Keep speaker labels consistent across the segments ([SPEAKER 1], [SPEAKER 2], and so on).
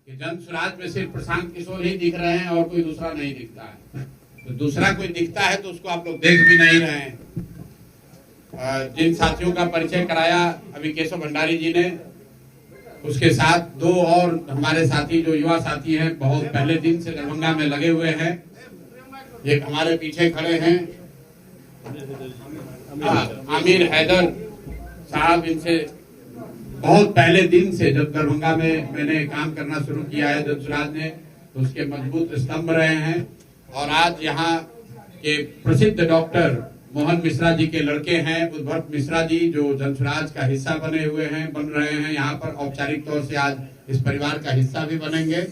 [SPEAKER 1] कि जन स्वराज में सिर्फ प्रशांत किशोर ही दिख रहे हैं और कोई दूसरा नहीं दिखता है। तो दूसरा कोई दिखता है तो उसको आप लोग देख भी नहीं रहे हैं। जिन साथियों का परिचय कराया अभी केशव भंडारी जी ने, उसके साथ दो और हमारे साथी जो युवा साथी हैं, बहुत पहले दिन से दरभंगा में लगे हुए हैं। एक हमारे पीछे खड़े हैं आमिर हैदर साहब, इनसे बहुत पहले दिन से जब दरभंगा में मैंने काम करना शुरू किया है जन स्वराज ने, तो उसके मजबूत स्तंभ रहे हैं। और आज यहाँ के प्रसिद्ध डॉक्टर मोहन मिश्रा जी के लड़के हैं उद्भट मिश्रा जी, जो जन स्वराज का हिस्सा बन रहे हैं यहाँ पर औपचारिक तौर से आज इस परिवार का हिस्सा भी बनेंगे।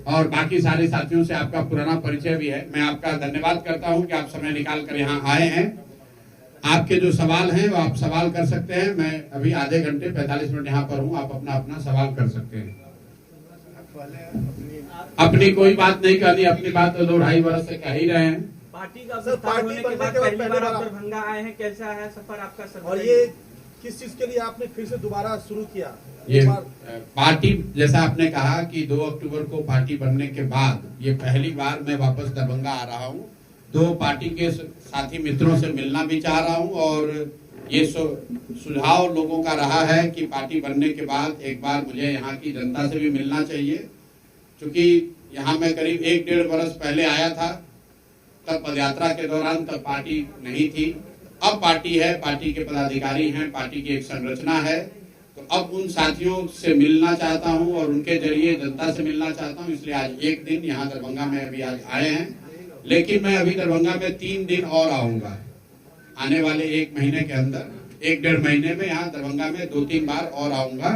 [SPEAKER 1] और बाकी सारे साथियों से आपका पुराना परिचय भी है। मैं आपका धन्यवाद करता हूं कि आप समय निकाल कर यहाँ आए हैं। आपके जो सवाल हैं वो आप सवाल कर सकते हैं। मैं अभी आधे घंटे 45 मिनट यहाँ पर हूँ, आप अपना अपना सवाल कर सकते हैं। अपनी कोई बात नहीं कहनी, अपनी बात तो 2-2.5 वर्ष से कह ही रहे हैं।
[SPEAKER 2] पार्टी का विस्तार होने के बाद पहली बार आप दरभंगा आए हैं, कैसा है सफर आपका सर?
[SPEAKER 3] और ये किस चीज के लिए आपने फिर से दोबारा शुरू किया?
[SPEAKER 1] ये पार्टी, जैसा आपने कहा कि 2 अक्टूबर को पार्टी बनने के बाद ये पहली बार मैं वापस दरभंगा आ रहा हूँ। 2 पार्टी के साथी मित्रों से मिलना भी चाह रहा हूँ और ये सुझाव लोगों का रहा है कि पार्टी बनने के बाद एक बार मुझे यहाँ की जनता से भी मिलना चाहिए। क्योंकि यहाँ मैं करीब 1-1.5 वर्ष पहले आया था, तब पदयात्रा के दौरान तब पार्टी नहीं थी। अब पार्टी है, पार्टी के पदाधिकारी हैं, पार्टी की एक संरचना है। तो अब उन साथियों से मिलना चाहता हूं और उनके जरिए जनता से मिलना चाहता हूं, इसलिए आज एक दिन यहाँ दरभंगा में अभी आज आए हैं। लेकिन मैं अभी दरभंगा में 3 दिन और आऊंगा, आने वाले 1 महीने के अंदर, 1-1.5 महीने में यहाँ दरभंगा में 2-3 बार और आऊंगा।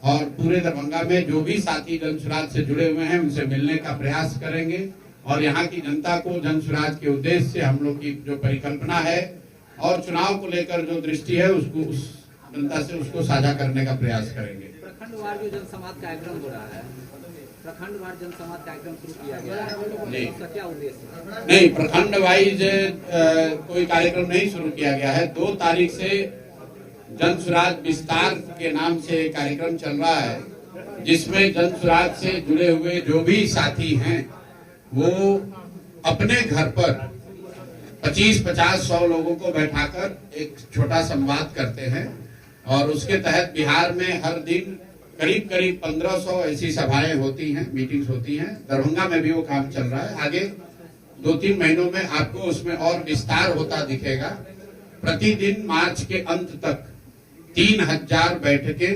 [SPEAKER 1] और पूरे दरभंगा में जो भी साथी जन स्वराज से जुड़े हुए हैं उनसे मिलने का प्रयास करेंगे और यहाँ की जनता को जन स्वराज के उद्देश्य से हम लोग की जो परिकल्पना है और चुनाव को लेकर जो दृष्टि है उसको उस जनता से उसको साझा करने का प्रयास करेंगे।
[SPEAKER 2] प्रखंडवार जो जनसंवाद कार्यक्रम हो रहा है, प्रखंडवार जनसंवाद कार्यक्रम शुरू किया गया है, उसका क्या उद्देश्य?
[SPEAKER 1] नहीं, प्रखंड वाइज कोई कार्यक्रम नहीं शुरू किया गया है। 2 तारीख से जन स्वराज विस्तार के नाम से कार्यक्रम चल रहा है, जिसमें जन स्वराज से जुड़े हुए जो भी साथी हैं वो अपने घर पर 25-50-100 लोगों को बैठाकर एक छोटा संवाद करते हैं। और उसके तहत बिहार में हर दिन करीब 1500 ऐसी सभाएं होती हैं, मीटिंग्स होती हैं। दरभंगा में भी वो काम चल रहा है। आगे 2-3 महीनों में आपको उसमें और विस्तार होता दिखेगा। प्रतिदिन मार्च के अंत तक 3000 बैठकें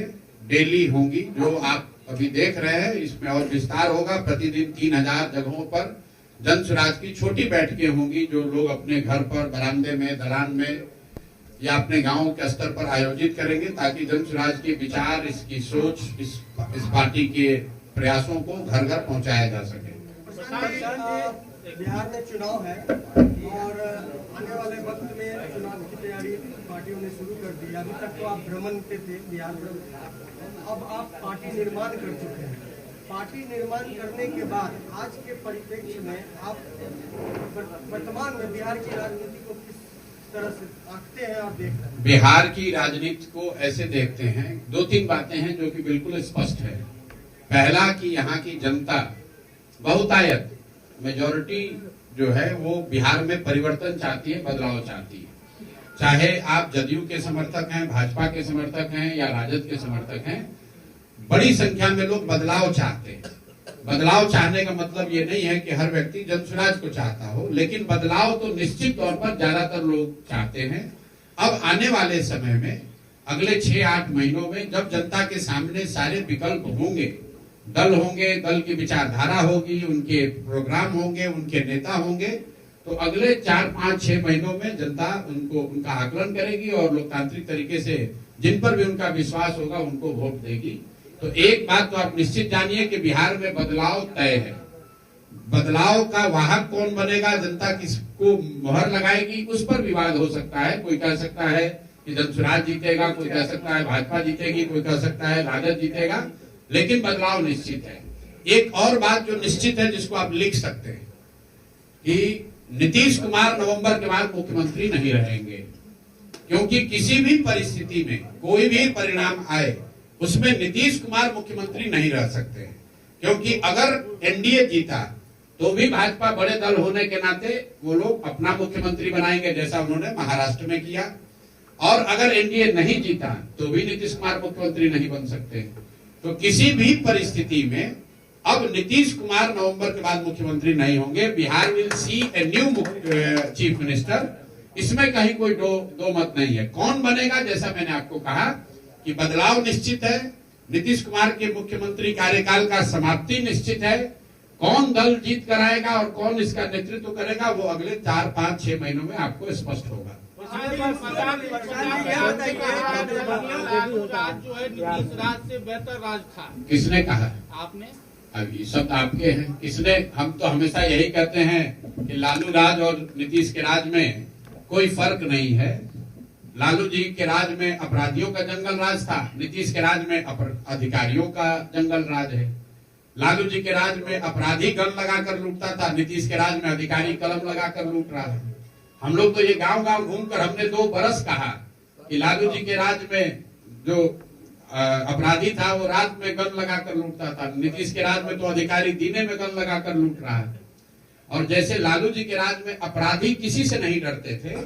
[SPEAKER 1] डेली होंगी, जो आप अभी देख रहे हैं। इसमें और विस्तार होगा। प्रतिदिन 3000 जगहों पर जन स्वराज की छोटी बैठकें होंगी, जो लोग अपने घर पर, बरामदे में, दलान में या अपने गांव के स्तर पर आयोजित करेंगे, ताकि जन स्वराज के विचार, इसकी सोच, इस पार्टी के प्रयासों को घर घर पहुंचाया जा सके।
[SPEAKER 3] बिहार में चुनाव है और आने वाले वक्त में चुनाव की तैयारी पार्टियों ने शुरू कर दी। अभी तक तो आप भ्रमण पे थे, बिहार भ्रमण, अब आप पार्टी निर्माण कर चुके हैं। पार्टी निर्माण करने के बाद आज के परिप्रेक्ष्य में आप वर्तमान में बिहार की राजनीति को किस तरह से आंकते हैं और देख रहे हैं?
[SPEAKER 1] बिहार की राजनीति को ऐसे देखते हैं, 2-3 बातें हैं जो कि बिल्कुल स्पष्ट है। पहला कि यहाँ की जनता बहुतायत मेजॉरिटी जो है वो बिहार में परिवर्तन चाहती है, बदलाव चाहती है। चाहे आप जदयू के समर्थक हैं, भाजपा के समर्थक हैं या राजद के समर्थक हैं, बड़ी संख्या में लोग बदलाव चाहते हैं। बदलाव चाहने का मतलब ये नहीं है कि हर व्यक्ति जन स्वराज को चाहता हो, लेकिन बदलाव तो निश्चित तौर पर ज्यादातर लोग चाहते हैं। अब आने वाले समय में, अगले 6-8 महीनों में, जब जनता के सामने सारे विकल्प होंगे, दल होंगे, दल की विचारधारा होगी, उनके प्रोग्राम होंगे, उनके नेता होंगे, तो अगले 4-5-6 महीनों में जनता उनका आकलन करेगी और लोकतांत्रिक तरीके से जिन पर भी उनका विश्वास होगा उनको वोट देगी। तो एक बात तो आप निश्चित जानिए कि बिहार में बदलाव तय है। बदलाव का वाहक कौन बनेगा, जनता किसको मोहर लगाएगी, उस पर विवाद हो सकता है। कोई कह सकता है कि जन स्वराज जीतेगा, कोई कह सकता है भाजपा जीतेगी, कोई कह सकता है राजद जीतेगा, लेकिन बदलाव निश्चित है। एक और बात जो निश्चित है, जिसको आप लिख सकते हैं, कि नीतीश कुमार नवंबर के बाद मुख्यमंत्री नहीं रहेंगे। क्योंकि किसी भी परिस्थिति में कोई भी परिणाम आए, उसमें नीतीश कुमार मुख्यमंत्री नहीं रह सकते हैं, क्योंकि अगर एनडीए जीता तो भी भाजपा बड़े दल होने के नाते वो लोग अपना मुख्यमंत्री बनाएंगे, जैसा उन्होंने महाराष्ट्र में किया। और अगर एनडीए नहीं जीता तो भी नीतीश कुमार मुख्यमंत्री नहीं बन सकते। तो किसी भी परिस्थिति में अब नीतीश कुमार नवंबर के बाद मुख्यमंत्री नहीं होंगे। Bihar will see a new chief minister. इसमें कहीं कोई दो मत नहीं है। कौन बनेगा, जैसा मैंने आपको कहा कि बदलाव निश्चित है, नीतीश कुमार के मुख्यमंत्री कार्यकाल का समाप्ति निश्चित है। कौन दल जीत कराएगा और कौन इसका नेतृत्व करेगा वो अगले 4, 5, 6 महीनों में आपको स्पष्ट होगा।
[SPEAKER 4] जो है नीतीश राज से बेहतर राज था।
[SPEAKER 1] किसने कहा?
[SPEAKER 4] आपने।
[SPEAKER 1] अब ये शब्द आपके हैं। किसने? हम तो हमेशा यही कहते हैं कि लालू राज और नीतीश के राज में कोई फर्क नहीं है। लालू जी के राज में अपराधियों का जंगल राज था, नीतीश के राज में अधिकारियों का जंगल राज है। लालू जी के राज में अपराधी गन लगाकर लूटता था, नीतीश के राज में अधिकारी कलम लगाकर लूट रहा है। हम लोग तो ये गांव गांव घूमकर हमने 2 बरस कहा कि लालू जी के राज में जो अपराधी था वो रात में गन लगाकर लूटता था, नीतीश के राज में तो अधिकारी दिने में गन लगाकर लूट रहा है। और जैसे लालू जी के राज में अपराधी किसी से नहीं डरते थे,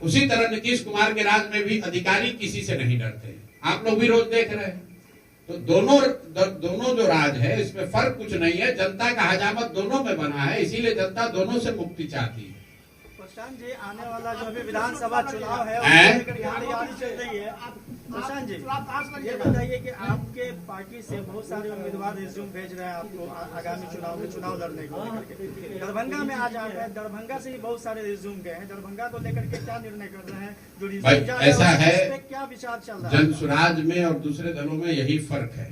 [SPEAKER 1] उसी तरह नीतीश कुमार के राज में भी अधिकारी किसी से नहीं डरते। आप लोग भी रोज देख रहे हैं। तो दोनों जो राज है इसमें फर्क कुछ नहीं है। जनता का हजामत दोनों में बना है, इसीलिए जनता दोनों से मुक्ति चाहती है।
[SPEAKER 3] प्रशांत जी, आने वाला जो भी विधानसभा चुनाव है उसको लेकर तैयारी चल रही है। प्रशांत जी, ये बताइए कि आपके पार्टी से बहुत सारे उम्मीदवार रिज्यूम भेज रहे हैं आपको आगामी चुनाव में चुनाव लड़ने को लेकर। दरभंगा में आज आप हैं, दरभंगा से ही बहुत सारे रिज्यूम गए हैं। दरभंगा को लेकर के क्या निर्णय कर रहे हैं? जो रिज्यूम
[SPEAKER 1] ऐसा है,
[SPEAKER 3] क्या विचार चल रहा है?
[SPEAKER 1] जनसुराज में और दूसरे दलों में यही फर्क है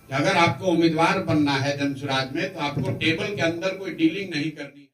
[SPEAKER 1] कि अगर आपको उम्मीदवार बनना है जनसुराज में तो आपको टेबल के अंदर कोई डीलिंग नहीं करनी।